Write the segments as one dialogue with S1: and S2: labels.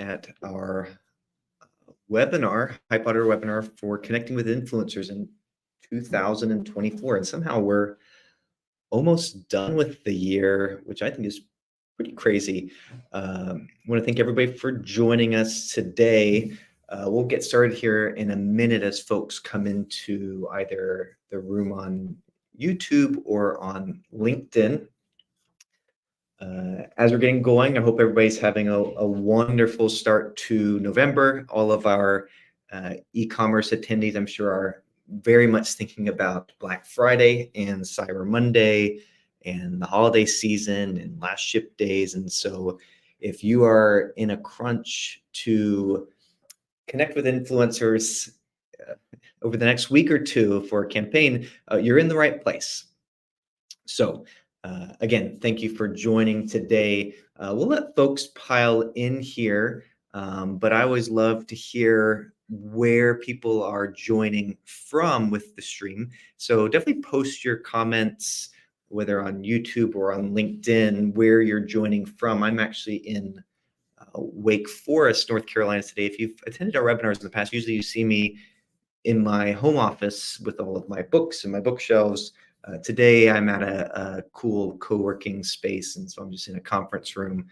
S1: at our webinar, Hype Auditor webinar for connecting with influencers in 2024. And somehow we're almost done with the year, which I think is pretty crazy. I want to thank everybody for joining us today. We'll get started here in a minute as folks come into either the room on YouTube or on LinkedIn. As we're getting going, I hope everybody's having a wonderful start to November. All of our e-commerce attendees, I'm sure, are very much thinking about Black Friday and Cyber Monday and the holiday season and last ship days. And so if you are in a crunch to connect with influencers over the next week or two for a campaign, you're in the right place. So again, thank you for joining today. We'll let folks pile in here, but I always love to hear where people are joining from with the stream. So definitely post your comments, whether on YouTube or on LinkedIn, where you're joining from. I'm actually in Wake Forest, North Carolina today. If you've attended our webinars in the past, usually you see me in my home office with all of my books and my bookshelves. Today, I'm at a cool co-working space, and so I'm just in a conference room,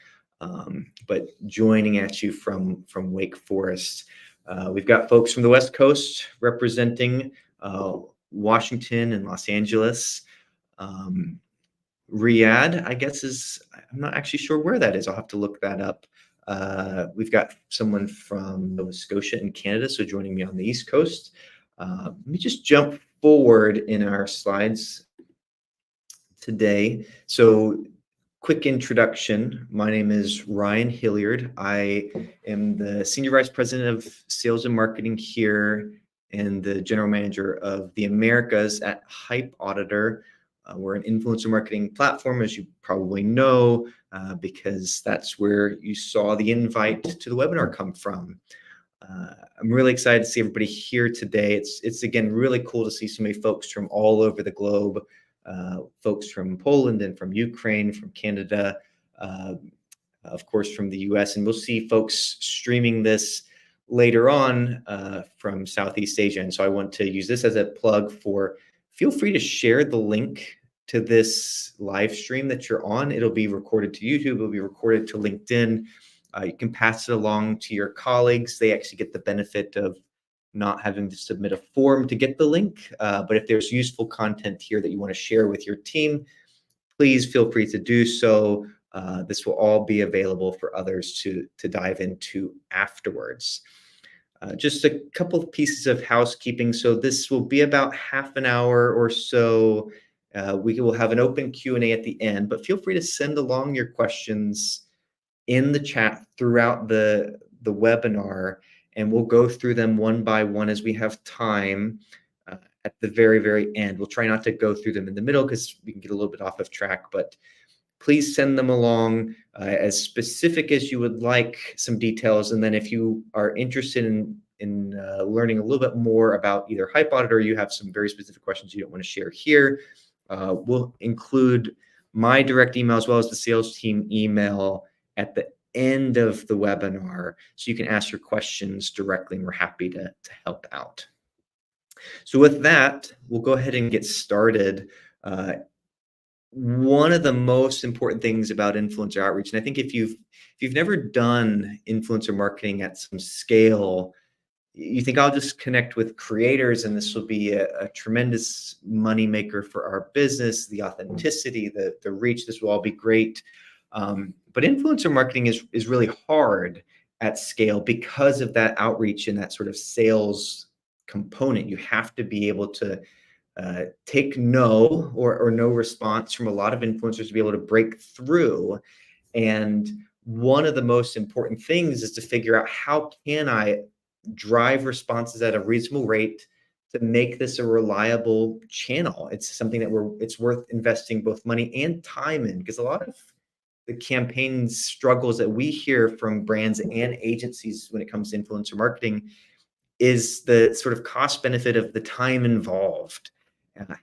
S1: but joining at you from Wake Forest. We've got folks from the West Coast representing Washington and Los Angeles. Riyadh, I guess, I'm not actually sure where that is. I'll have to look that up. We've got someone from Nova Scotia in Canada, so joining me on the East Coast. Let me just jump forward in our slides today. So quick introduction. My name is Ryan Hilliard. I am the Senior Vice President of Sales and Marketing here and the General Manager of the Americas at Hype Auditor. We're an influencer marketing platform, as you probably know, because that's where you saw the invite to the webinar come from. I'm really excited to see everybody here today. It's again really cool to see so many folks from all over the globe, folks from Poland and from Ukraine, from Canada, of course from the US, and we'll see folks streaming this later on from Southeast Asia. And so I want to use this as a plug for, feel free to share the link to this live stream that you're on. It'll be recorded to YouTube, it'll be recorded to LinkedIn. You can pass it along to your colleagues. They actually get the benefit of not having to submit a form to get the link. But if there's useful content here that you want to share with your team, please feel free to do so. This will all be available for others to dive into afterwards. Just a couple of pieces of housekeeping. So this will be about half an hour or so. We will have an open Q&A at the end, but feel free to send along your questions in the chat throughout the webinar, and we'll go through them one by one as we have time at the very, very end. We'll try not to go through them in the middle because we can get a little bit off of track, but please send them along as specific as you would like, some details. And then if you are interested in learning a little bit more about either Hype Audit or you have some very specific questions you don't want to share here, we'll include my direct email as well as the sales team email at the end of the webinar, so you can ask your questions directly, and we're happy to help out. So with that, we'll go ahead and get started. One of the most important things about influencer outreach, and I think if you've never done influencer marketing at some scale, you think I'll just connect with creators and this will be a tremendous money maker for our business, the authenticity, the reach, this will all be great. But influencer marketing is really hard at scale because of that outreach and that sort of sales component. You have to be able to take no or no response from a lot of influencers to be able to break through. And one of the most important things is to figure out, how can I drive responses at a reasonable rate to make this a reliable channel? It's something that it's worth investing both money and time in, because a lot of the campaign struggles that we hear from brands and agencies when it comes to influencer marketing is the sort of cost benefit of the time involved.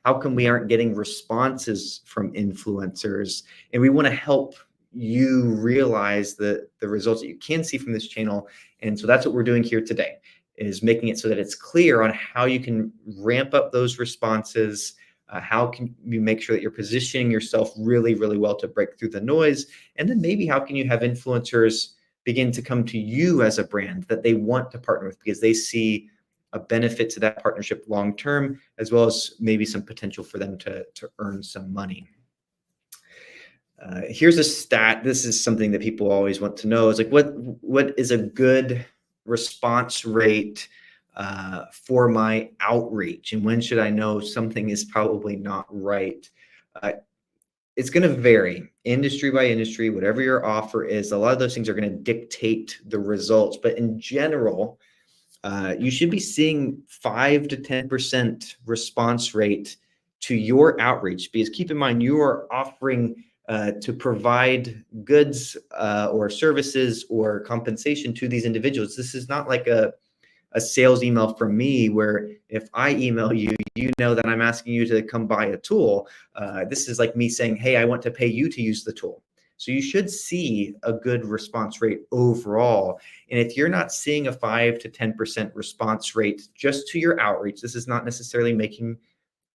S1: How come we aren't getting responses from influencers? And we want to help you realize the results that you can see from this channel. And so that's what we're doing here today, is making it so that it's clear on how you can ramp up those responses. How can you make sure that you're positioning yourself really, really well to break through the noise? And then maybe how can you have influencers begin to come to you as a brand that they want to partner with because they see a benefit to that partnership long term, as well as maybe some potential for them to earn some money. Here's a stat. This is something that people always want to know, is like what is a good response rate for my outreach, and when should I know something is probably not right? Uh, it's going to vary industry by industry. Whatever your offer is, a lot of those things are going to dictate the results. But in general, you should be seeing 5 to 10% response rate to your outreach, because keep in mind, you are offering to provide goods or services or compensation to these individuals. This is not like a sales email from me where if I email you, you know that I'm asking you to come buy a tool. This is like me saying, hey, I want to pay you to use the tool. So you should see a good response rate overall. And if you're not seeing a 5 to 10% response rate just to your outreach, this is not necessarily making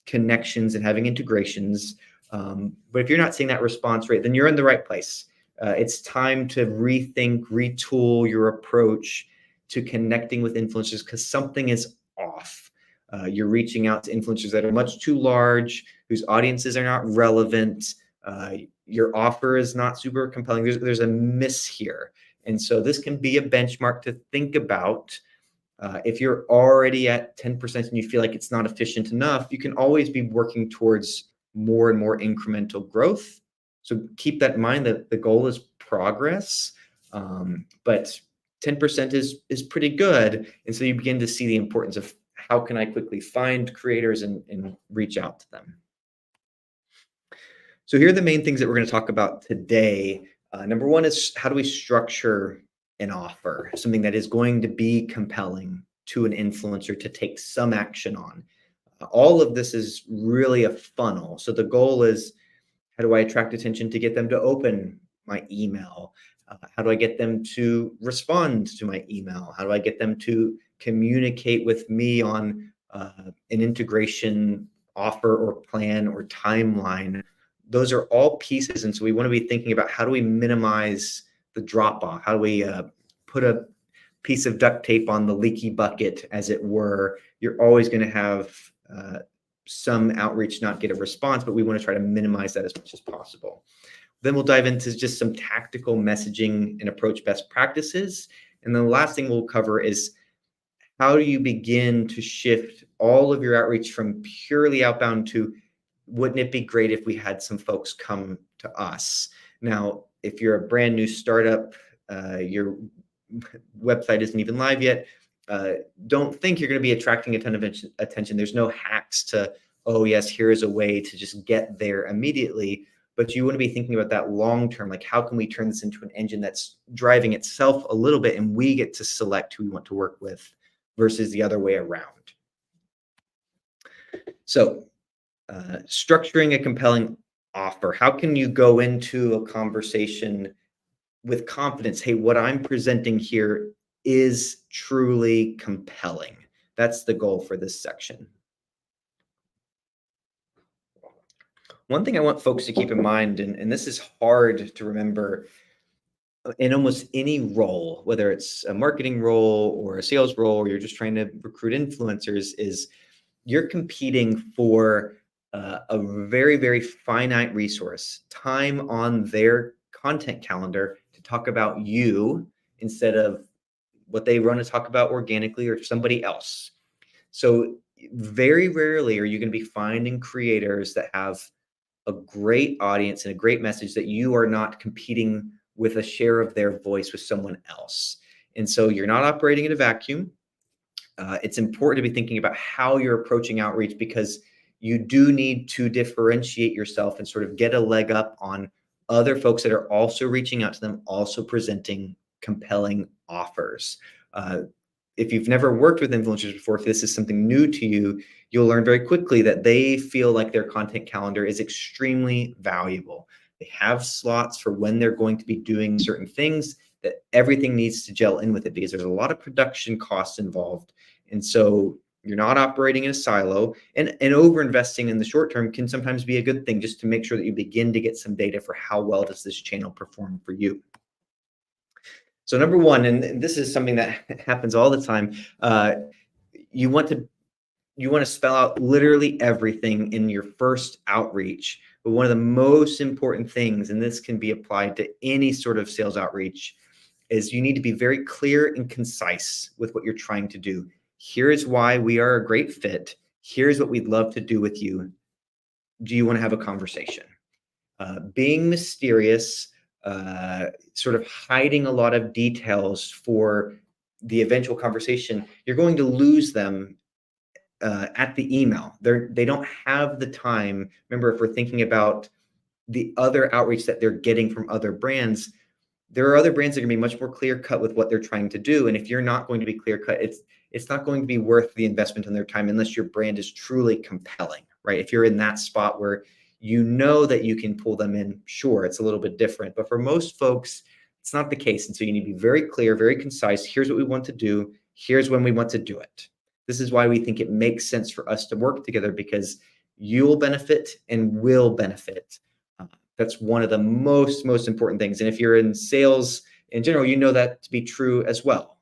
S1: connections and having integrations. But if you're not seeing that response rate, then you're in the right place. It's time to rethink, retool your approach to connecting with influencers, because something is off. You're reaching out to influencers that are much too large, whose audiences are not relevant. Your offer is not super compelling. There's a miss here. And so this can be a benchmark to think about. If you're already at 10% and you feel like it's not efficient enough, you can always be working towards more and more incremental growth. So keep that in mind, that the goal is progress, but 10% is pretty good. And so you begin to see the importance of how can I quickly find creators and reach out to them. So here are the main things that we're going to talk about today. Number one is, how do we structure an offer, something that is going to be compelling to an influencer to take some action on? All of this is really a funnel. So the goal is, how do I attract attention to get them to open my email? How do I get them to respond to my email? How do I get them to communicate with me on an integration offer or plan or timeline? Those are all pieces. And so we want to be thinking about, how do we minimize the drop off? How do we put a piece of duct tape on the leaky bucket, as it were? You're always going to have some outreach not get a response, but we want to try to minimize that as much as possible. Then we'll dive into just some tactical messaging and approach best practices. And then the last thing we'll cover is, how do you begin to shift all of your outreach from purely outbound to, wouldn't it be great if we had some folks come to us? Now, if you're a brand new startup, your website isn't even live yet, don't think you're going to be attracting a ton of attention. There's no hacks to, oh yes, here is a way to just get there immediately. But you want to be thinking about that long term, like, how can we turn this into an engine that's driving itself a little bit, and we get to select who we want to work with versus the other way around. So structuring a compelling offer. How can you go into a conversation with confidence? Hey, what I'm presenting here is truly compelling. That's the goal for this section. One thing I want folks to keep in mind, and this is hard to remember in almost any role, whether it's a marketing role or a sales role, or you're just trying to recruit influencers, is you're competing for a very, very finite resource, time on their content calendar to talk about you instead of what they want to talk about organically or somebody else. So very rarely are you going to be finding creators that have a great audience and a great message that you are not competing with a share of their voice with someone else. And so you're not operating in a vacuum. It's important to be thinking about how you're approaching outreach, because you do need to differentiate yourself and sort of get a leg up on other folks that are also reaching out to them, also presenting compelling offers. If you've never worked with influencers before, if this is something new to you, you'll learn very quickly that they feel like their content calendar is extremely valuable. They have slots for when they're going to be doing certain things, that everything needs to gel in with it because there's a lot of production costs involved. And so you're not operating in a silo, and over investing in the short term can sometimes be a good thing, just to make sure that you begin to get some data for how well does this channel perform for you. So number one, and this is something that happens all the time, you want to spell out literally everything in your first outreach. But one of the most important things, and this can be applied to any sort of sales outreach, is you need to be very clear and concise with what you're trying to do. Here's why we are a great fit. Here's what we'd love to do with you. Do you want to have a conversation? Being mysterious, sort of hiding a lot of details for the eventual conversation, you're going to lose them at the email. They don't have the time. Remember, if we're thinking about the other outreach that they're getting from other brands, there are other brands that are going to be much more clear cut with what they're trying to do. And if you're not going to be clear cut, it's not going to be worth the investment in their time unless your brand is truly compelling, right? If you're in that spot where you know that you can pull them in, sure, it's a little bit different. But for most folks, it's not the case. And so you need to be very clear, very concise. Here's what we want to do. Here's when we want to do it. This is why we think it makes sense for us to work together, because you'll benefit and will benefit. That's one of the most important things. And if you're in sales in general, you know that to be true as well.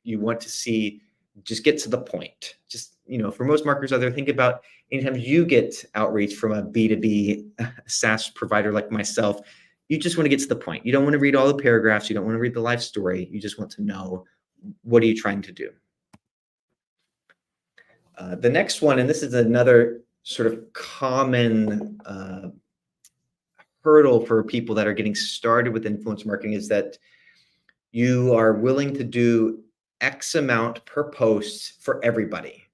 S1: You want to see, just get to the point. Just, for most marketers out there, think about anytime you get outreach from a B2B SaaS provider like myself, you just want to get to the point. You don't want to read all the paragraphs. You don't want to read the life story. You just want to know, what are you trying to do? The next one, and this is another sort of common hurdle for people that are getting started with influencer marketing, is that you are willing to do X amount per post for everybody.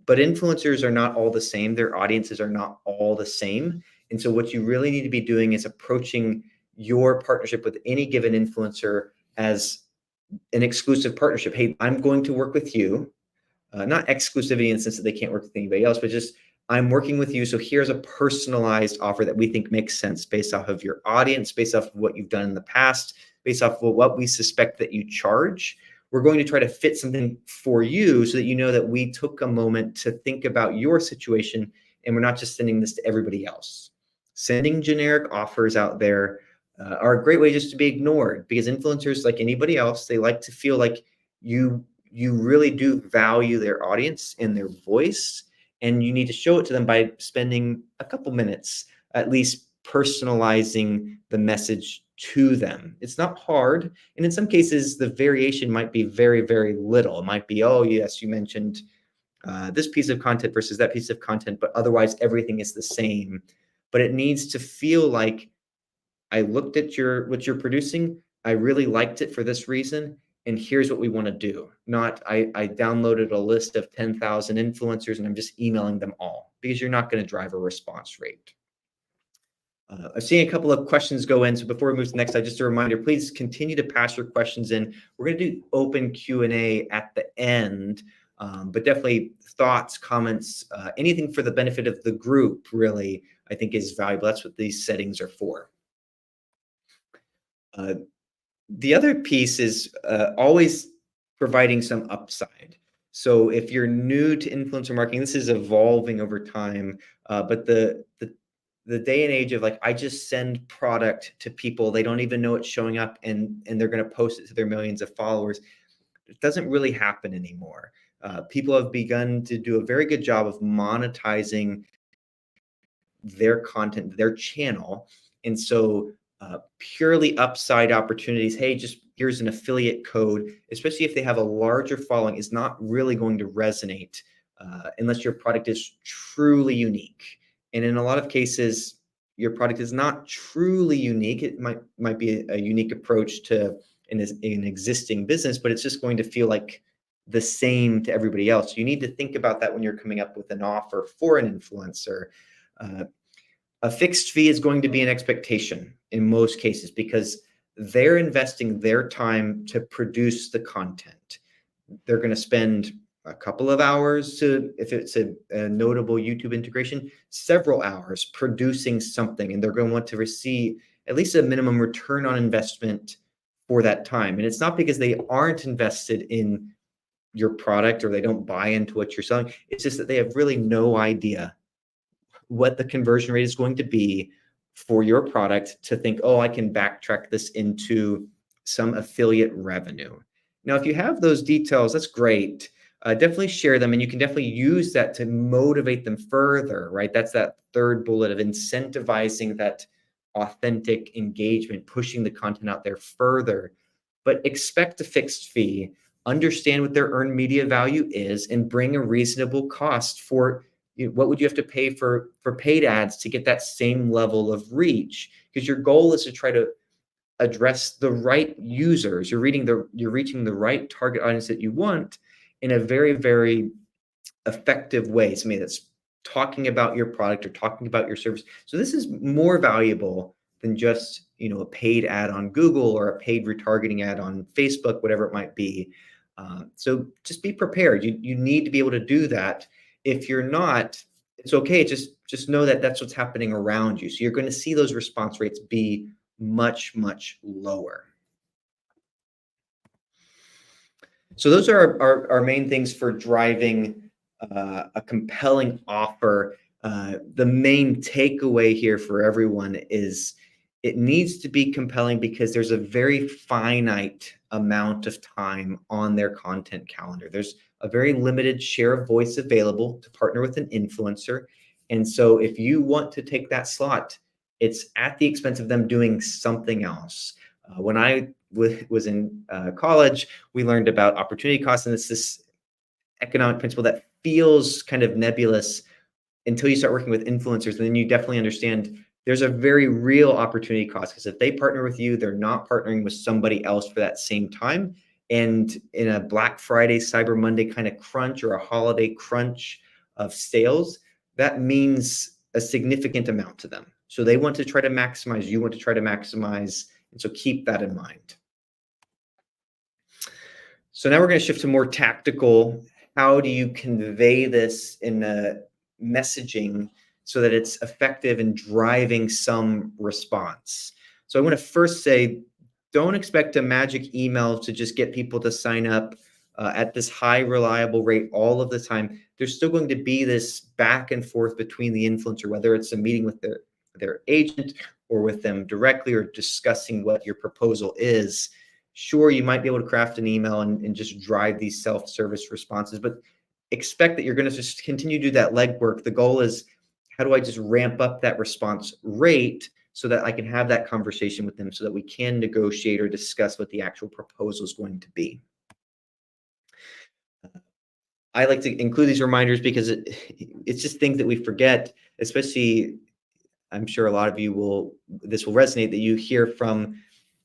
S1: But influencers are not all the same. Their audiences are not all the same. And so what you really need to be doing is approaching your partnership with any given influencer as an exclusive partnership. Hey, I'm going to work with you. Not exclusivity in the sense that they can't work with anybody else, but just, I'm working with you. So here's a personalized offer that we think makes sense based off of your audience, based off of what you've done in the past, based off of what we suspect that you charge. We're going to try to fit something for you so that you know that we took a moment to think about your situation, and we're not just sending this to everybody else. Sending generic offers out there are a great way just to be ignored, because influencers, like anybody else, they like to feel like you really do value their audience and their voice, and you need to show it to them by spending a couple minutes at least personalizing the message to them. It's not hard, and in some cases the variation might be very, very little. It might be, oh yes, you mentioned this piece of content versus that piece of content, but otherwise everything is the same. But it needs to feel like, I looked at what you're producing, I really liked it for this reason, and here's what we want to do. Not, I downloaded a list of 10,000 influencers and I'm just emailing them all, because you're not going to drive a response rate. I've seen a couple of questions go in. So before we move to the next slide, just a reminder, please continue to pass your questions in. We're going to do open Q&A at the end, but definitely thoughts, comments, anything for the benefit of the group, really, I think is valuable. That's what these settings are for. The other piece is always providing some upside. So if you're new to influencer marketing, this is evolving over time, but the day and age of like, I just send product to people, they don't even know it's showing up, and they're going to post it to their millions of followers, it doesn't really happen anymore. People have begun to do a very good job of monetizing their content, their channel. And so purely upside opportunities, hey, just here's an affiliate code, especially if they have a larger following, is not really going to resonate unless your product is truly unique. And in a lot of cases, your product is not truly unique. It might be a unique approach to an existing business, but it's just going to feel like the same to everybody else. You need to think about that when you're coming up with an offer for an influencer. A fixed fee is going to be an expectation in most cases, because they're investing their time to produce the content. They're going to spend a couple of hours to, if it's a notable YouTube integration, several hours producing something, and they're going to want to receive at least a minimum return on investment for that time. And it's not because they aren't invested in your product or they don't buy into what you're selling. It's just that they have really no idea what the conversion rate is going to be for your product to think, oh, I can backtrack this into some affiliate revenue. Now, if you have those details, that's great. Definitely share them, and you can definitely use that to motivate them further, right? That's that third bullet of incentivizing that authentic engagement, pushing the content out there further. But expect a fixed fee, understand what their earned media value is, and bring a reasonable cost for, what would you have to pay for paid ads to get that same level of reach? Because your goal is to try to address the right users. You're reaching the right target audience that you want in a very, very effective way. Somebody that's talking about your product or talking about your service. So this is more valuable than just, a paid ad on Google or a paid retargeting ad on Facebook, whatever it might be. So just be prepared. You need to be able to do that. If you're not, it's okay. Just know that that's what's happening around you. So you're going to see those response rates be much, much lower. So those are our main things for driving a compelling offer. The main takeaway here for everyone is it needs to be compelling because there's a very finite amount of time on their content calendar. There's a very limited share of voice available to partner with an influencer. And so if you want to take that slot, it's at the expense of them doing something else. When I was in college, we learned about opportunity costs, and it's this economic principle that feels kind of nebulous until you start working with influencers. And then you definitely understand there's a very real opportunity cost, because if they partner with you, they're not partnering with somebody else for that same time. And in a Black Friday, Cyber Monday kind of crunch, or a holiday crunch of sales, that means a significant amount to them. So they want to try to maximize, you want to try to maximize. And so keep that in mind. So now we're going to shift to more tactical. How do you convey this in a messaging so that it's effective in driving some response? So I want to first say, don't expect a magic email to just get people to sign up at this high reliable rate all of the time. There's still going to be this back and forth between the influencer, whether it's a meeting with their agent or with them directly, or discussing what your proposal is. Sure, you might be able to craft an email and just drive these self-service responses, but expect that you're going to just continue to do that legwork. The goal is, how do I just ramp up that response rate so that I can have that conversation with them, so that we can negotiate or discuss what the actual proposal is going to be. I like to include these reminders because it's just things that we forget, especially, I'm sure a lot of you this will resonate, that you hear from,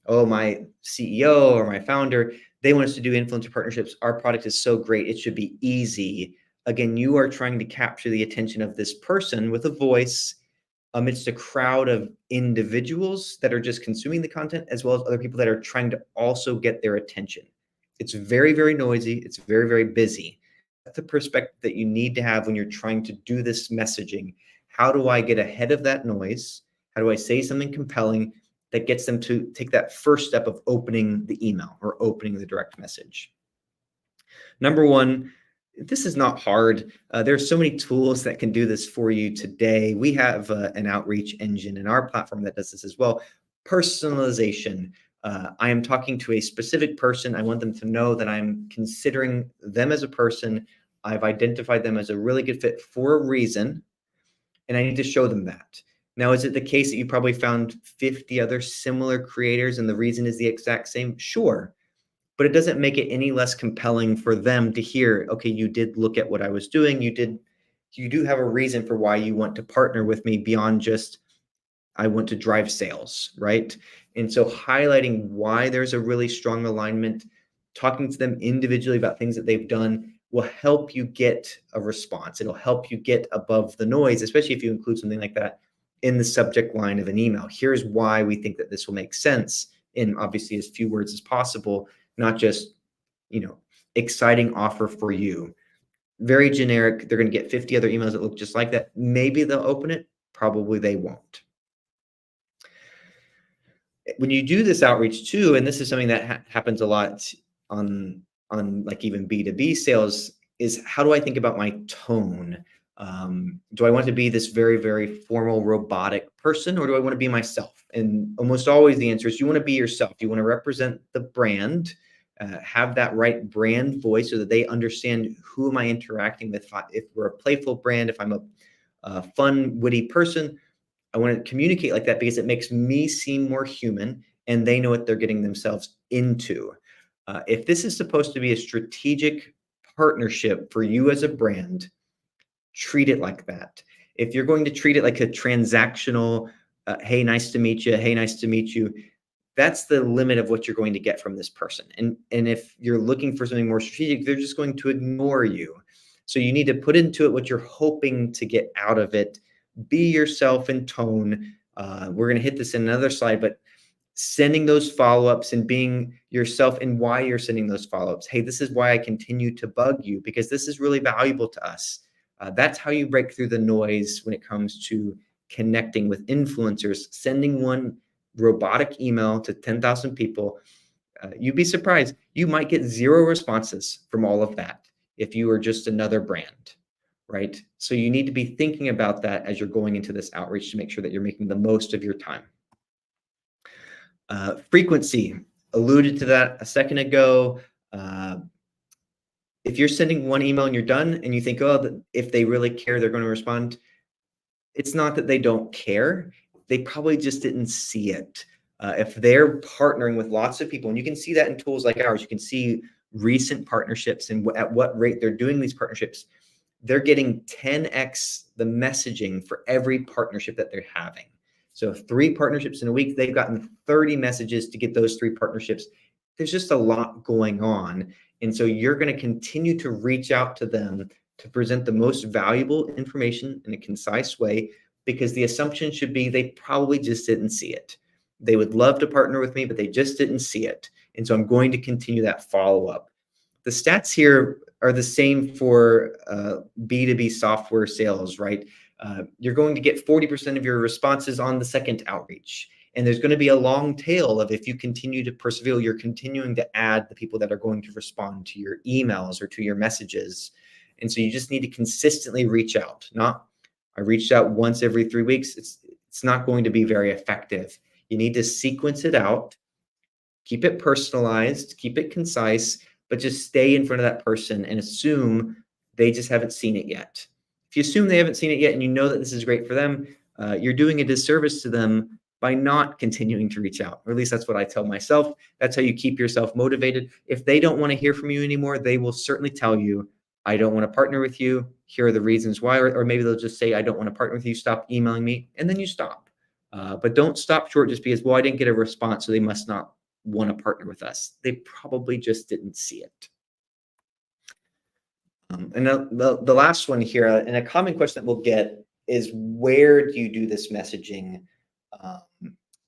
S1: oh, my CEO or my founder, they want us to do influencer partnerships. Our product is so great, it should be easy. Again, you are trying to capture the attention of this person with a voice amidst a crowd of individuals that are just consuming the content, as well as other people that are trying to also get their attention. It's very, very noisy. It's very, very busy. That's the perspective that you need to have when you're trying to do this messaging. How do I get ahead of that noise? How do I say something compelling that gets them to take that first step of opening the email or opening the direct message? Number one, this is not hard. There's so many tools that can do this for you today. We have an outreach engine in our platform that does this as well. Personalization. I am talking to a specific person. I want them to know that I'm considering them as a person. I've identified them as a really good fit for a reason, and I need to show them that. Now, is it the case that you probably found 50 other similar creators and the reason is the exact same? Sure. But it doesn't make it any less compelling for them to hear, okay, you did look at what I was doing. You do have a reason for why you want to partner with me beyond just, I want to drive sales, right? And so highlighting why there's a really strong alignment, talking to them individually about things that they've done, will help you get a response. It'll help you get above the noise, especially if you include something like that in the subject line of an email. Here's why we think that this will make sense in obviously as few words as possible, not just, exciting offer for you. very generic. They're going to get 50 other emails that look just like that. Maybe they'll open it. Probably they won't. When you do this outreach too, and this is something that happens a lot on like even B2B sales, is how do I think about my tone? Do I want to be this very, very formal, robotic person, or do I want to be myself? And almost always the answer is you want to be yourself. You want to represent the brand, have that right brand voice so that they understand who am I interacting with. If we're a playful brand, if I'm a fun, witty person, I want to communicate like that because it makes me seem more human and they know what they're getting themselves into. If this is supposed to be a strategic partnership for you as a brand, treat it like that. If you're going to treat it like a transactional, hey, nice to meet you, hey, nice to meet you, that's the limit of what you're going to get from this person. And if you're looking for something more strategic, they're just going to ignore you. So you need to put into it what you're hoping to get out of it. Be yourself in tone. We're going to hit this in another slide, but sending those follow-ups and being yourself and why you're sending those follow-ups. Hey, this is why I continue to bug you because this is really valuable to us. That's how you break through the noise when it comes to connecting with influencers. Sending one robotic email to 10,000 people, you'd be surprised. You might get 0 responses from all of that if you are just another brand, right? So you need to be thinking about that as you're going into this outreach to make sure that you're making the most of your time. Frequency, alluded to that a second ago. If you're sending one email and you're done and you think, oh, if they really care, they're going to respond. It's not that they don't care. They probably just didn't see it. If they're partnering with lots of people, and you can see that in tools like ours, you can see recent partnerships and at what rate they're doing these partnerships. They're getting 10x the messaging for every partnership that they're having. So 3 partnerships in a week, they've gotten 30 messages to get those 3 partnerships. There's just a lot going on. And so you're going to continue to reach out to them to present the most valuable information in a concise way, because the assumption should be they probably just didn't see it. They would love to partner with me, but they just didn't see it. And so I'm going to continue that follow-up. The stats here are the same for B2B software sales, right? You're going to get 40% of your responses on the second outreach. And there's going to be a long tail of, if you continue to persevere, you're continuing to add the people that are going to respond to your emails or to your messages. And so you just need to consistently reach out. Not, I reached out once every 3 weeks. It's not going to be very effective. You need to sequence it out, keep it personalized, keep it concise, but just stay in front of that person and assume they just haven't seen it yet. If you assume they haven't seen it yet and you know that this is great for them, you're doing a disservice to them by not continuing to reach out. Or at least that's what I tell myself. That's how you keep yourself motivated. If they don't want to hear from you anymore, they will certainly tell you, I don't want to partner with you. Here are the reasons why. Or maybe they'll just say, I don't want to partner with you. Stop emailing me. And then you stop. But don't stop short just because, well, I didn't get a response, so they must not want to partner with us. They probably just didn't see it. And the last one here, and a common question that we'll get is, where do you do this messaging?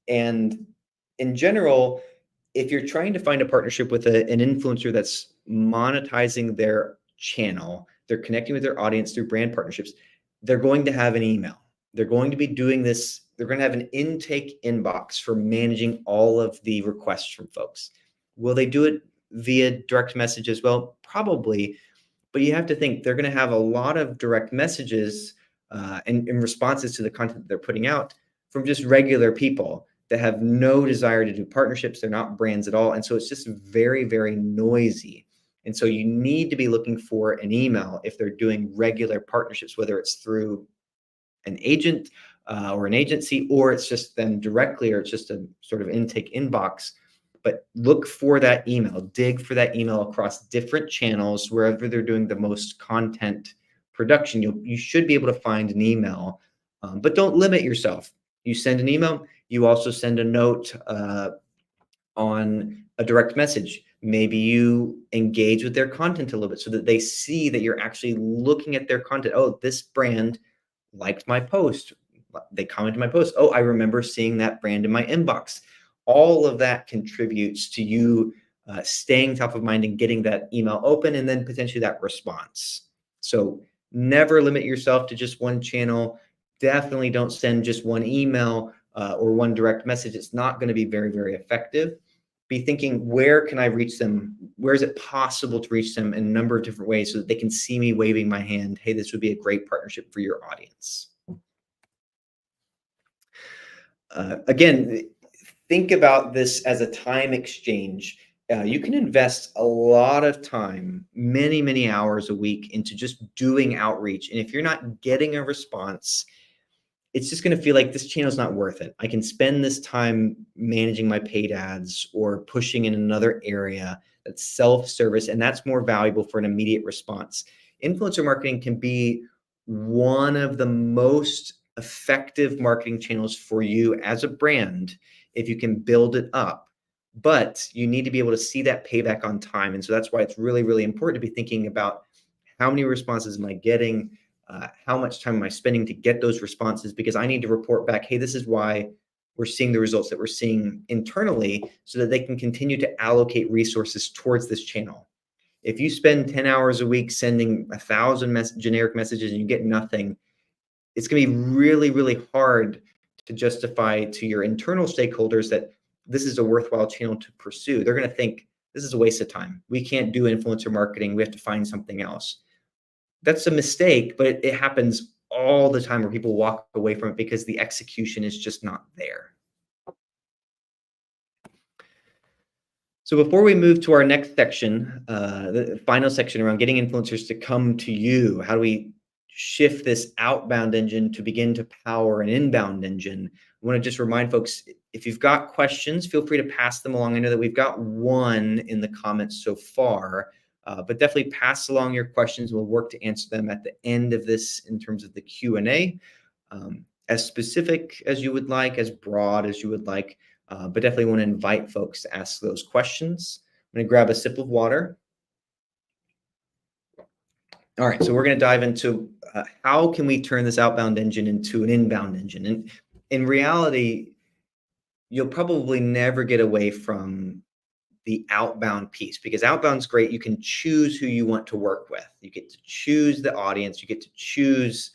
S1: And in general, if you're trying to find a partnership with an influencer that's monetizing their channel, they're connecting with their audience through brand partnerships, they're going to have an email. They're going to be doing this. They're going to have an intake inbox for managing all of the requests from folks. Will they do it via direct message as well? Probably. But you have to think they're going to have a lot of direct messages and responses to the content that they're putting out from just regular people that have no desire to do partnerships. They're not brands at all. And so it's just very, very noisy. And so you need to be looking for an email if they're doing regular partnerships, whether it's through an agent or an agency, or it's just them directly, or it's just a sort of intake inbox. But look for that email, dig for that email across different channels, wherever they're doing the most content production. You should be able to find an email, but don't limit yourself. You send an email, you also send a note on a direct message. Maybe you engage with their content a little bit so that they see that you're actually looking at their content. Oh, this brand liked my post. They commented my post. Oh, I remember seeing that brand in my inbox. All of that contributes to you staying top of mind and getting that email open, and then potentially that response. So never limit yourself to just one channel. Definitely don't send just one email or one direct message. It's not going to be very, very effective. Be thinking, where can I reach them? Where is it possible to reach them in a number of different ways so that they can see me waving my hand? Hey, this would be a great partnership for your audience. Again, think about this as a time exchange. You can invest a lot of time, many, many hours a week into just doing outreach. And if you're not getting a response, it's just going to feel like this channel is not worth it. I can spend this time managing my paid ads or pushing in another area that's self-service, and that's more valuable for an immediate response. Influencer marketing can be one of the most effective marketing channels for you as a brand if you can build it up. But you need to be able to see that payback on time. And so that's why it's really, really important to be thinking about how many responses am I getting? How much time am I spending to get those responses? Because I need to report back, hey, this is why we're seeing the results that we're seeing internally so that they can continue to allocate resources towards this channel. If you spend 10 hours a week sending 1,000 generic messages and you get nothing, it's going to be really, really hard to justify to your internal stakeholders that this is a worthwhile channel to pursue. They're going to think this is a waste of time. We can't do influencer marketing. We have to find something else. That's a mistake, but it happens all the time where people walk away from it because the execution is just not there. So before we move to our next section, the final section around getting influencers to come to you, how do we shift this outbound engine to begin to power an inbound engine? I want to just remind folks, if you've got questions, feel free to pass them along. I know that we've got one in the comments so far, but definitely pass along your questions. We'll work to answer them at the end of this in terms of the Q&A, as specific as you would like, as broad as you would like. But definitely want to invite folks to ask those questions. I'm going to grab a sip of water. All right, so we're going to dive into how can we turn this outbound engine into an inbound engine? And in reality, you'll probably never get away from the outbound piece because outbound's great. You can choose who you want to work with. You get to choose the audience. You get to choose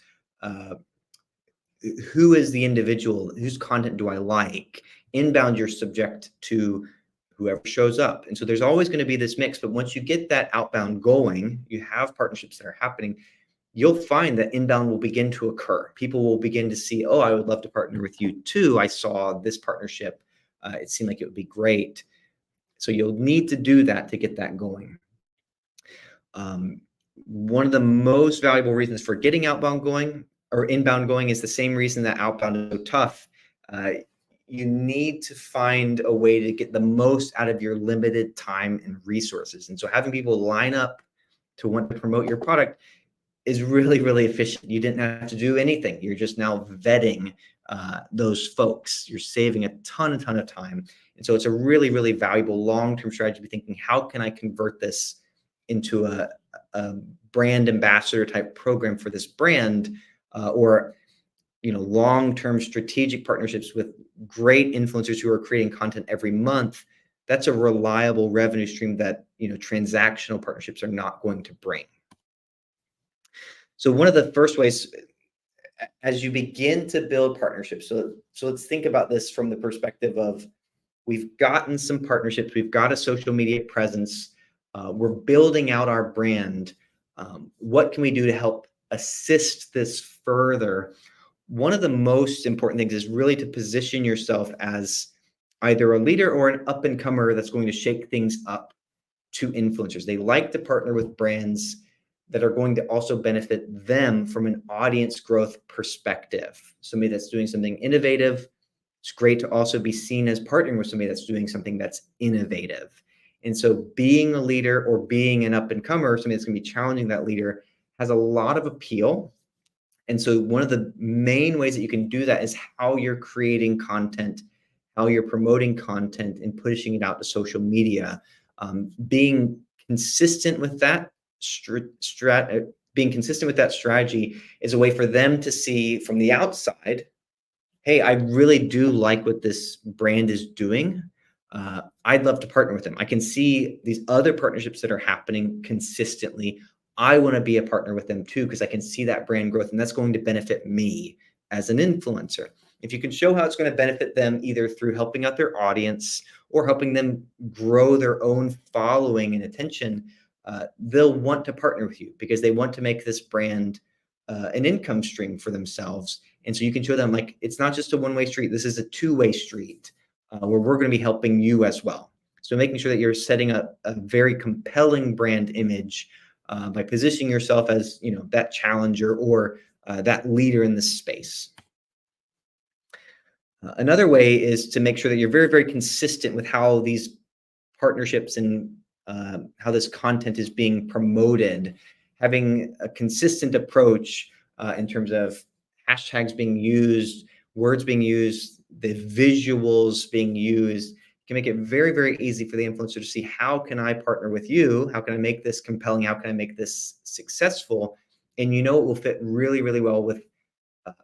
S1: who is the individual, whose content do I like. Inbound, you're subject to whoever shows up. And so there's always going to be this mix. But once you get that outbound going, you have partnerships that are happening, you'll find that inbound will begin to occur. People will begin to see, oh, I would love to partner with you too. I saw this partnership. It seemed like it would be great. So you'll need to do that to get that going. One of the most valuable reasons for getting outbound going or inbound going is the same reason that outbound is so tough. You need to find a way to get the most out of your limited time and resources. And so having people line up to want to promote your product is really, really efficient. You didn't have to do anything. You're just now vetting those folks. You're saving a ton of time. And so it's a really, really valuable long-term strategy to be thinking, how can I convert this into a brand ambassador type program for this brand, or long-term strategic partnerships with great influencers who are creating content every month. That's a reliable revenue stream that transactional partnerships are not going to bring. So one of the first ways, as you begin to build partnerships, so let's think about this from the perspective of, we've gotten some partnerships, we've got a social media presence, we're building out our brand. What can we do to help assist this further? One of the most important things is really to position yourself as either a leader or an up-and-comer that's going to shake things up to influencers. They like to partner with brands that are going to also benefit them from an audience growth perspective. Somebody that's doing something innovative. It's great to also be seen as partnering with somebody that's doing something that's innovative. And so being a leader or being an up-and-comer, somebody that's going to be challenging that leader, has a lot of appeal. And so one of the main ways that you can do that is how you're creating content, how you're promoting content and pushing it out to social media. Being consistent with that strategy is a way for them to see from the outside, hey, I really do like what this brand is doing. I'd love to partner with them. I can see these other partnerships that are happening consistently. I want to be a partner with them too, because I can see that brand growth and that's going to benefit me as an influencer. If you can show how it's going to benefit them either through helping out their audience or helping them grow their own following and attention, they'll want to partner with you because they want to make this brand an income stream for themselves. And so you can show them like it's not just a one-way street. This is a two-way street where we're going to be helping you as well. So making sure that you're setting up a very compelling brand image by positioning yourself as that challenger or that leader in this space. Another way is to make sure that you're very, very consistent with how these partnerships and how this content is being promoted, having a consistent approach in terms of hashtags being used, words being used, the visuals being used, can make it very, very easy for the influencer to see how can I partner with you? How can I make this compelling? How can I make this successful? And it will fit really, really well with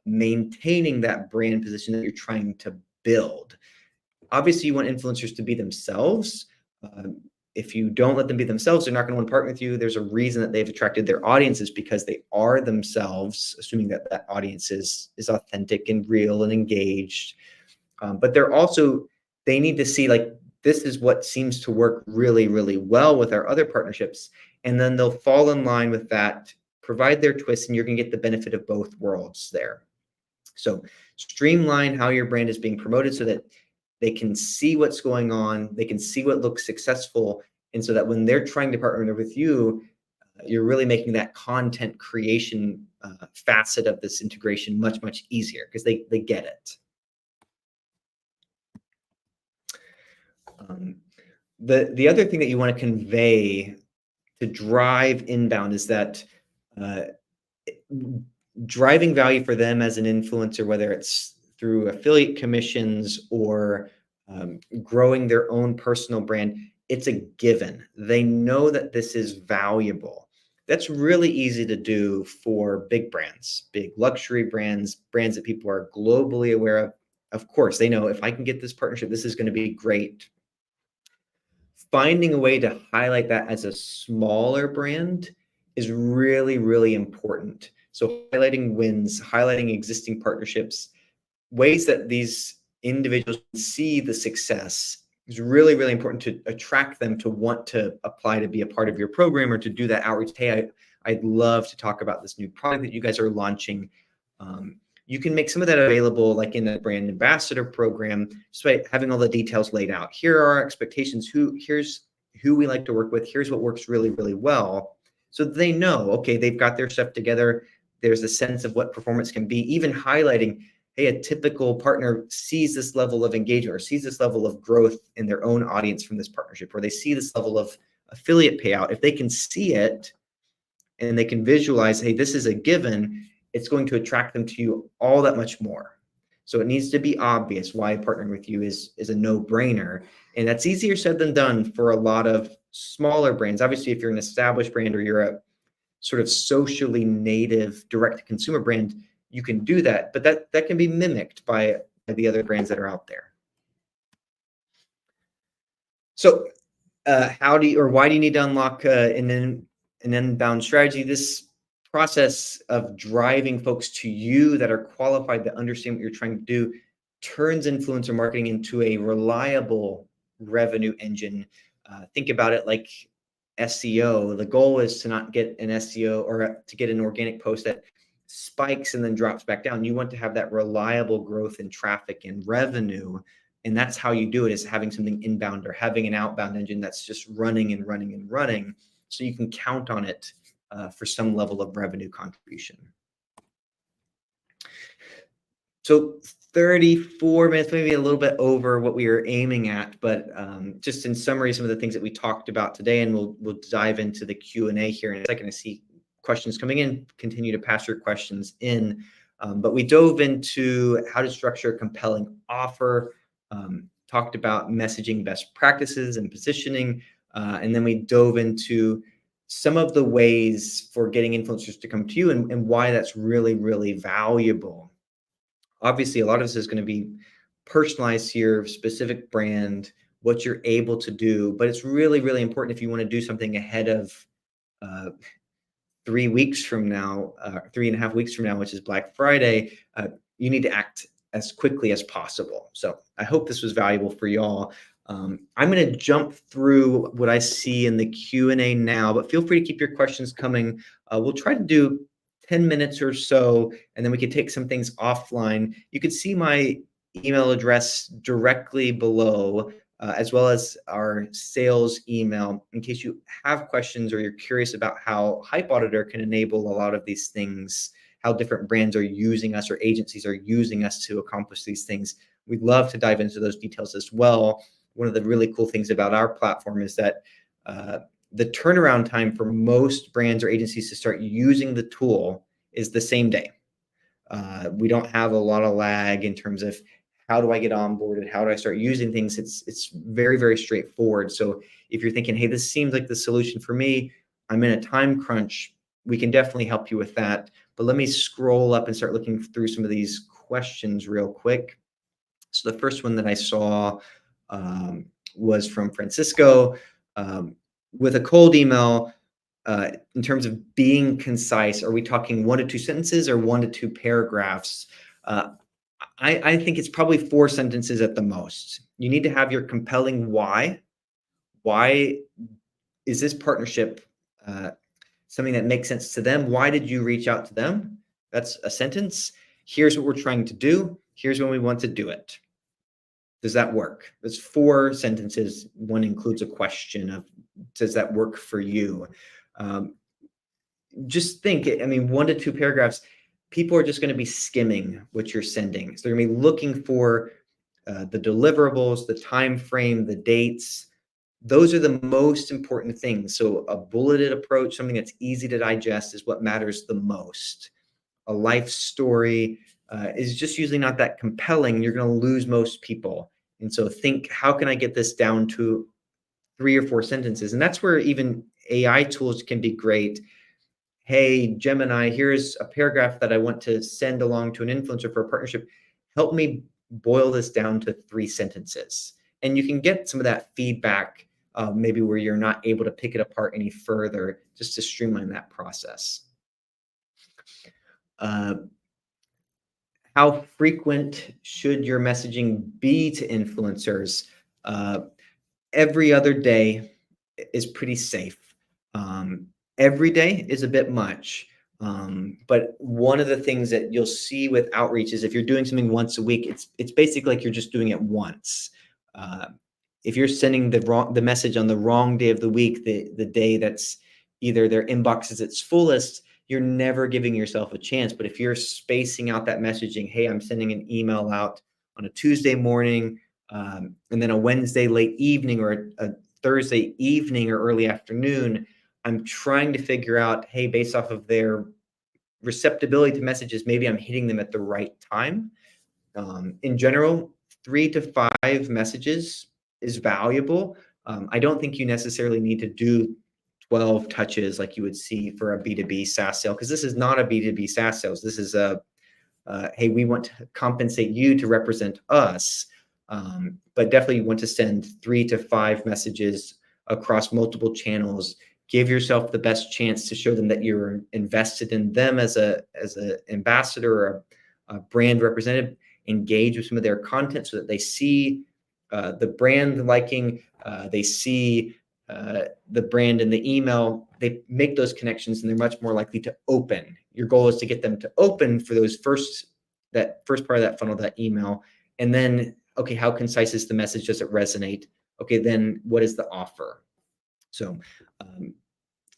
S1: maintaining that brand position that you're trying to build. Obviously, you want influencers to be themselves. If you don't let them be themselves, they're not going to want to partner with you. There's a reason that they've attracted their audiences because they are themselves, assuming that that audience is authentic and real and engaged. But they need to see like this is what seems to work really, really well with our other partnerships. And then they'll fall in line with that, provide their twist, and you're going to get the benefit of both worlds there. So streamline how your brand is being promoted so that they can see what's going on, they can see what looks successful, and so that when they're trying to partner with you, you're really making that content creation facet of this integration much, much easier because they get it. The other thing that you want to convey to drive inbound is that driving value for them as an influencer, whether it's through affiliate commissions or growing their own personal brand, it's a given. They know that this is valuable. That's really easy to do for big brands, big luxury brands, brands that people are globally aware of. Of course, they know if I can get this partnership, this is going to be great. Finding a way to highlight that as a smaller brand is really, really important. So highlighting wins, highlighting existing partnerships, ways that these individuals see the success is really, really important to attract them to want to apply to be a part of your program or to do that outreach. Hey, I'd love to talk about this new product that you guys are launching. You can make some of that available like in the brand ambassador program, just by having all the details laid out. Here are our expectations. Here's who we like to work with. Here's what works really, really well. So they know, okay, they've got their stuff together. There's a sense of what performance can be, even highlighting, hey, a typical partner sees this level of engagement or sees this level of growth in their own audience from this partnership, or they see this level of affiliate payout. If they can see it and they can visualize, hey, this is a given, it's going to attract them to you all that much more. So it needs to be obvious why partnering with you is a no-brainer. And that's easier said than done for a lot of smaller brands. Obviously, if you're an established brand or you're a sort of socially native direct-to-consumer brand, you can do that, but that can be mimicked by the other brands that are out there. So why do you need to unlock an inbound strategy? This process of driving folks to you that are qualified, that understand what you're trying to do, turns influencer marketing into a reliable revenue engine. Think about it like SEO. The goal is to not get an SEO or to get an organic post that spikes and then drops back down. You want to have that reliable growth in traffic and revenue. And that's how you do it, is having something inbound or having an outbound engine that's just running and running and running. So you can count on it for some level of revenue contribution. So 34 minutes, maybe a little bit over what we were aiming at, but just in summary, some of the things that we talked about today, and we'll dive into the Q&A here in a second. I see questions coming in. Continue to pass your questions in. But we dove into how to structure a compelling offer, talked about messaging best practices and positioning, and then we dove into some of the ways for getting influencers to come to you and why that's really, really valuable. Obviously, a lot of this is going to be personalized to your specific brand, what you're able to do, but it's really, really important if you want to do something ahead of 3 weeks from now, 3.5 weeks from now, which is Black Friday, you need to act as quickly as possible. So I hope this was valuable for y'all. I'm going to jump through what I see in the Q&A now, but feel free to keep your questions coming. We'll try to do 10 minutes or so, and then we can take some things offline. You can see my email address directly below, as well as our sales email in case you have questions or you're curious about how Hype Auditor can enable a lot of these things, how different brands are using us or agencies are using us to accomplish these things. We'd love to dive into those details as well. One of the really cool things about our platform is that the turnaround time for most brands or agencies to start using the tool is the same day. We don't have a lot of lag in terms of how do I get onboarded? How do I start using things? It's very, very straightforward. So if you're thinking, hey, this seems like the solution for me, I'm in a time crunch, we can definitely help you with that. But let me scroll up and start looking through some of these questions real quick. So the first one that I saw was from Francisco. With a cold email, in terms of being concise, are we talking 1 to 2 sentences or 1 to 2 paragraphs? I think it's probably 4 sentences at the most. You need to have your compelling why. Why is this partnership something that makes sense to them? Why did you reach out to them? That's a sentence. Here's what we're trying to do. Here's when we want to do it. Does that work? There's 4 sentences. One includes a question of, does that work for you? Just think, I mean, 1 to 2 paragraphs, people are just going to be skimming what you're sending. So they're going to be looking for the deliverables, the time frame, the dates. Those are the most important things. So a bulleted approach, something that's easy to digest, is what matters the most. A life story is just usually not that compelling. You're going to lose most people. And so think, how can I get this down to 3 or 4 sentences? And that's where even AI tools can be great. Hey, Gemini, here's a paragraph that I want to send along to an influencer for a partnership. Help me boil this down to 3 sentences. And you can get some of that feedback, maybe where you're not able to pick it apart any further, just to streamline that process. How frequent should your messaging be to influencers? Every other day is pretty safe. Every day is a bit much. But one of the things that you'll see with outreach is if you're doing something once a week, it's basically like you're just doing it once. If you're sending the message on the wrong day of the week, the day that's either their inbox is its fullest, you're never giving yourself a chance. But if you're spacing out that messaging, hey, I'm sending an email out on a Tuesday morning, and then a Wednesday late evening or a Thursday evening or early afternoon, I'm trying to figure out, hey, based off of their receptibility to messages, maybe I'm hitting them at the right time. In general, 3 to 5 messages is valuable. I don't think you necessarily need to do 12 touches like you would see for a B2B SaaS sale, because this is not a B2B SaaS sales. This is a, hey, we want to compensate you to represent us. But definitely you want to send 3 to 5 messages across multiple channels. Give yourself the best chance to show them that you're invested in them as an ambassador or a brand representative. Engage with some of their content so that they see the brand liking, they see the brand in the email, they make those connections, and they're much more likely to open. Your goal is to get them to open for that first part of that funnel, that email. And then, okay, how concise is the message? Does it resonate? Okay, then what is the offer? So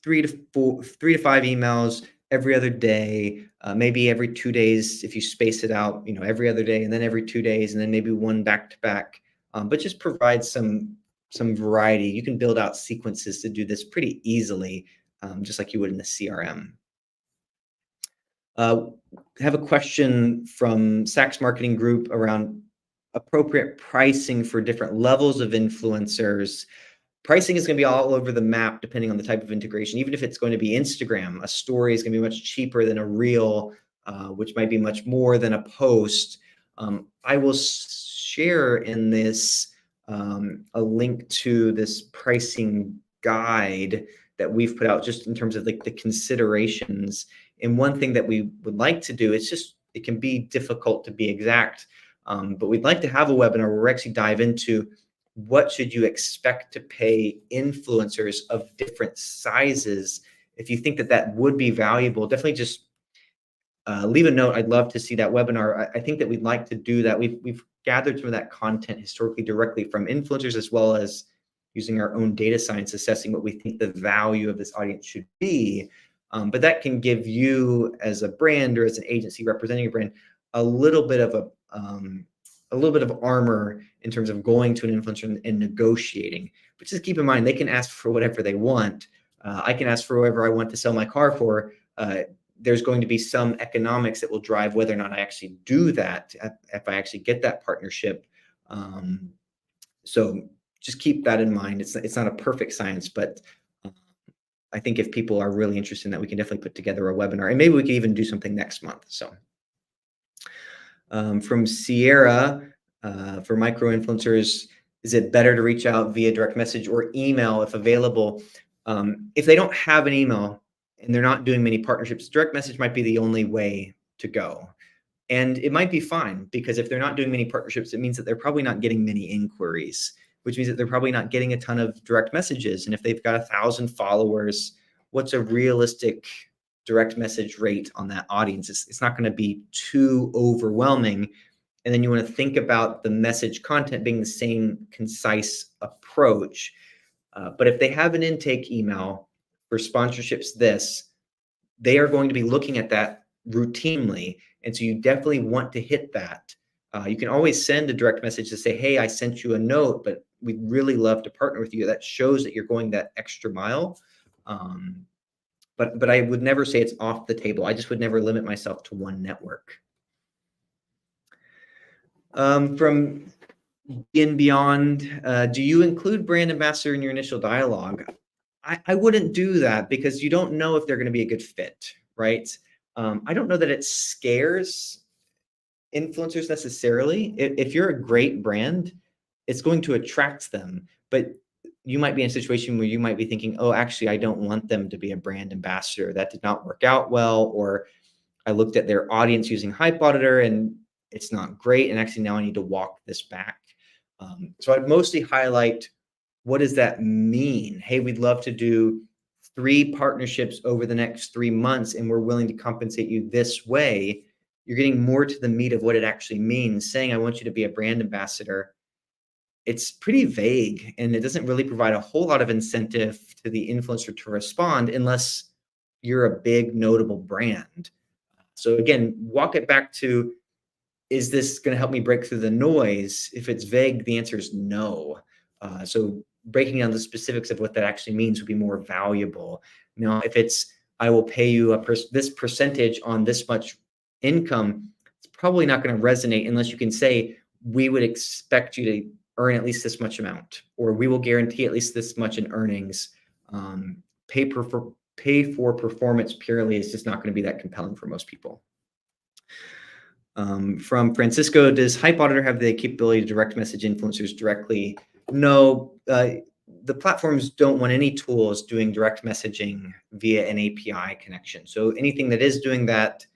S1: 3 to 5 emails every other day, maybe every 2 days if you space it out, every other day, and then every 2 days, and then maybe one back to back. But just provide some variety. You can build out sequences to do this pretty easily, just like you would in the CRM. Have a question from Saks Marketing Group around appropriate pricing for different levels of influencers. Pricing is going to be all over the map depending on the type of integration. Even if it's going to be Instagram, a story is going to be much cheaper than a reel, which might be much more than a post. I will share in this a link to this pricing guide that we've put out just in terms of like the considerations. And one thing that we would like to do, it can be difficult to be exact, but we'd like to have a webinar where we actually dive into what should you expect to pay influencers of different sizes. If you think that that would be valuable, definitely just leave a note. I'd love to see that webinar. I think that we'd like to do that. We've gathered some of that content historically directly from influencers, as well as using our own data science, assessing what we think the value of this audience should be. But that can give you, as a brand or as an agency representing a brand, a little bit of armor in terms of going to an influencer and negotiating. But just keep in mind, they can ask for whatever they want. I can ask for whatever I want to sell my car for. There's going to be some economics that will drive whether or not I actually do that, if I actually get that partnership. So just keep that in mind. It's not a perfect science, but I think if people are really interested in that, we can definitely put together a webinar, and maybe we can even do something next month. So from Sierra, for micro influencers, is it better to reach out via direct message or email if available? If they don't have an email and they're not doing many partnerships, direct message might be the only way to go. And it might be fine, because if they're not doing many partnerships, it means that they're probably not getting many inquiries, which means that they're probably not getting a ton of direct messages. And if they've got 1,000 followers, what's a realistic direct message rate on that audience? It's not going to be too overwhelming. And then you want to think about the message content being the same concise approach. But if they have an intake email for sponsorships, they are going to be looking at that routinely. And so you definitely want to hit that. You can always send a direct message to say, hey, I sent you a note, but we'd really love to partner with you. That shows that you're going that extra mile. But I would never say it's off the table. I just would never limit myself to one network. From in beyond, do you include brand ambassador in your initial dialogue? I wouldn't do that, because you don't know if they're going to be a good fit, right? I don't know that it scares influencers necessarily. If you're a great brand, it's going to attract them. But you might be in a situation where you might be thinking, oh, actually, I don't want them to be a brand ambassador. That did not work out well. Or I looked at their audience using Hype Auditor and it's not great. And actually now I need to walk this back. So I'd mostly highlight, what does that mean? Hey, we'd love to do 3 partnerships over the next 3 months, and we're willing to compensate you this way. You're getting more to the meat of what it actually means. Saying, I want you to be a brand ambassador, it's pretty vague, and it doesn't really provide a whole lot of incentive to the influencer to respond unless you're a big notable brand. So again, walk it back to, is this going to help me break through the noise? If it's vague, the answer is no. So breaking down the specifics of what that actually means would be more valuable. Now, if it's, I will pay you this percentage on this much income, it's probably not going to resonate unless you can say, we would expect you to earn at least this much amount, or we will guarantee at least this much in earnings. Pay for performance purely is just not going to be that compelling for most people. From Francisco, does Hype Auditor have the capability to direct message influencers directly? No, the platforms don't want any tools doing direct messaging via an API connection. So anything that is doing that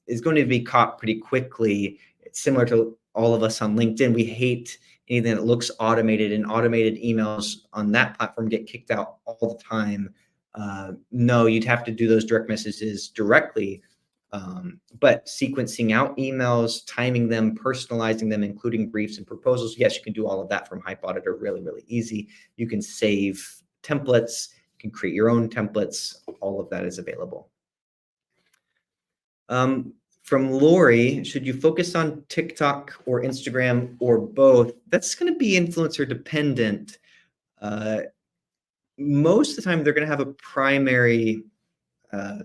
S1: is going to be caught pretty quickly. It's similar to all of us on LinkedIn. We hate anything that looks automated, and automated emails on that platform get kicked out all the time. No, you'd have to do those direct messages directly. But sequencing out emails, timing them, personalizing them, including briefs and proposals, yes, you can do all of that from Hype Auditor really, really easy. You can save templates, you can create your own templates. All of that is available. From Lori, should you focus on TikTok or Instagram or both? That's going to be influencer dependent. Most of the time, they're going to have a primary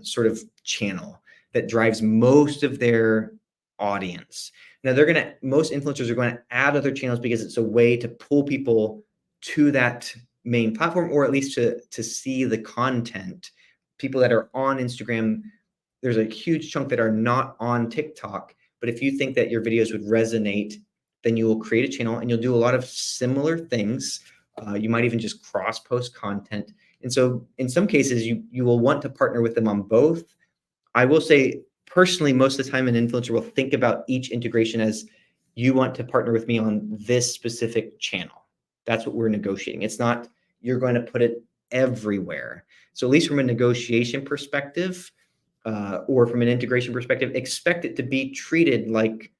S1: sort of channel that drives most of their audience. Now, most influencers are going to add other channels because it's a way to pull people to that main platform, or at least to see the content. People that are on Instagram, there's a huge chunk that are not on TikTok. But if you think that your videos would resonate, then you will create a channel and you'll do a lot of similar things. You might even just cross-post content. And so in some cases, you will want to partner with them on both. I will say personally, most of the time, an influencer will think about each integration as you want to partner with me on this specific channel. That's what we're negotiating. It's not you're going to put it everywhere. So at least from a negotiation perspective, or from an integration perspective, expect it to be treated like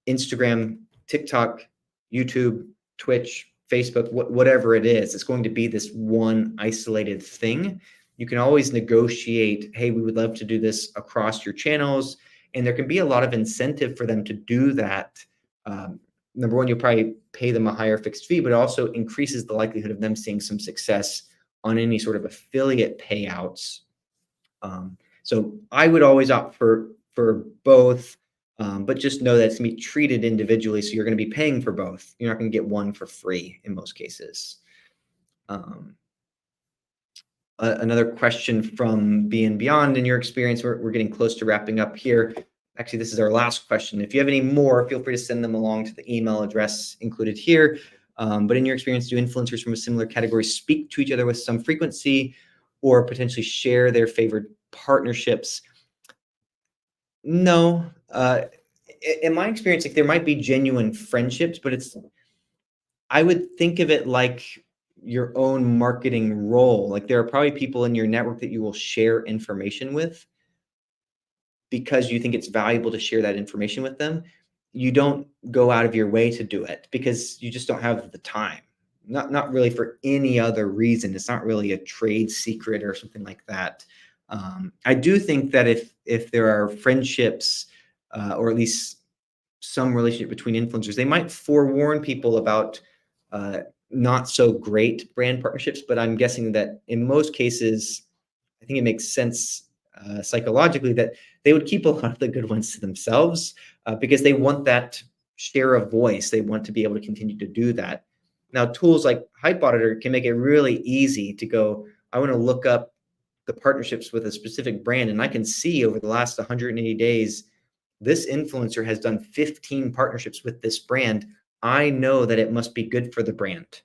S1: Instagram, TikTok, YouTube, Twitch, Facebook, whatever it is. It's going to be this one isolated thing. You can always negotiate, hey, we would love to do this across your channels. And there can be a lot of incentive for them to do that. Number one, you'll probably pay them a higher fixed fee, but it also increases the likelihood of them seeing some success on any sort of affiliate payouts. So I would always opt for both, but just know that it's going to be treated individually. So you're going to be paying for both. You're not going to get one for free in most cases. Another question from Be and Beyond. In your experience, we're getting close to wrapping up here. Actually, this is our last question. If you have any more, feel free to send them along to the email address included here. But in your experience, do influencers from a similar category speak to each other with some frequency or potentially share their favorite partnerships? No. In my experience, like there might be genuine friendships, but I would think of it like your own marketing role. Like there are probably people in your network that you will share information with because you think it's valuable to share that information with them. You don't go out of your way to do it because you just don't have the time. Not really for any other reason. It's not really a trade secret or something like that. I do think that if there are friendships, or at least some relationship between influencers, they might forewarn people about not so great brand partnerships. But I'm guessing that in most cases, I think it makes sense psychologically that they would keep a lot of the good ones to themselves because they want that share of voice. They want to be able to continue to do that. Now, tools like Hype Auditor can make it really easy to go, I want to look up the partnerships with a specific brand, and I can see over the last 180 days, this influencer has done 15 partnerships with this brand. I know that it must be good for the brand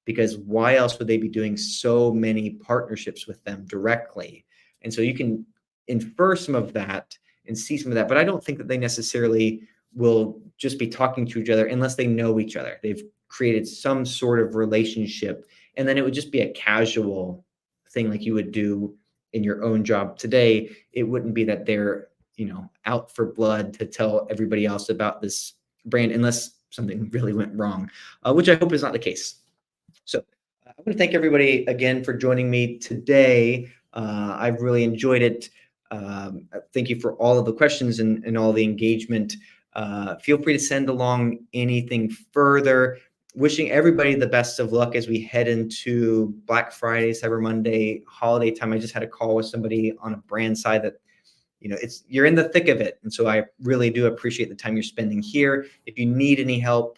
S1: because why else would they be doing so many partnerships with them directly? And so you can infer some of that and see some of that, but I don't think that they necessarily will just be talking to each other unless they know each other. They've created some sort of relationship, and then it would just be a casual thing like you would do in your own job today. It wouldn't be that they're, out for blood to tell everybody else about this brand unless something really went wrong, which I hope is not the case. So I want to thank everybody again for joining me today. I've really enjoyed it. Thank you for all of the questions and all the engagement. Feel free to send along anything further. Wishing everybody the best of luck as we head into Black Friday, Cyber Monday, holiday time. I just had a call with somebody on a brand side that, you're in the thick of it. And so I really do appreciate the time you're spending here. If you need any help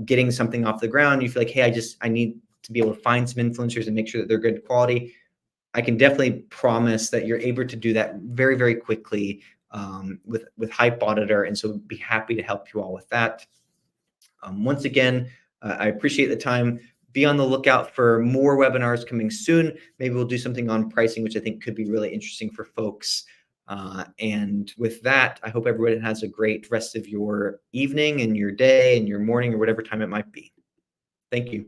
S1: getting something off the ground, you feel like, hey, I need to be able to find some influencers and make sure that they're good quality, I can definitely promise that you're able to do that very, very quickly with Hype Auditor. And so be happy to help you all with that. Once again, I appreciate the time. Be on the lookout for more webinars coming soon. Maybe we'll do something on pricing, which I think could be really interesting for folks. And with that, I hope everybody has a great rest of your evening and your day and your morning or whatever time it might be. Thank you.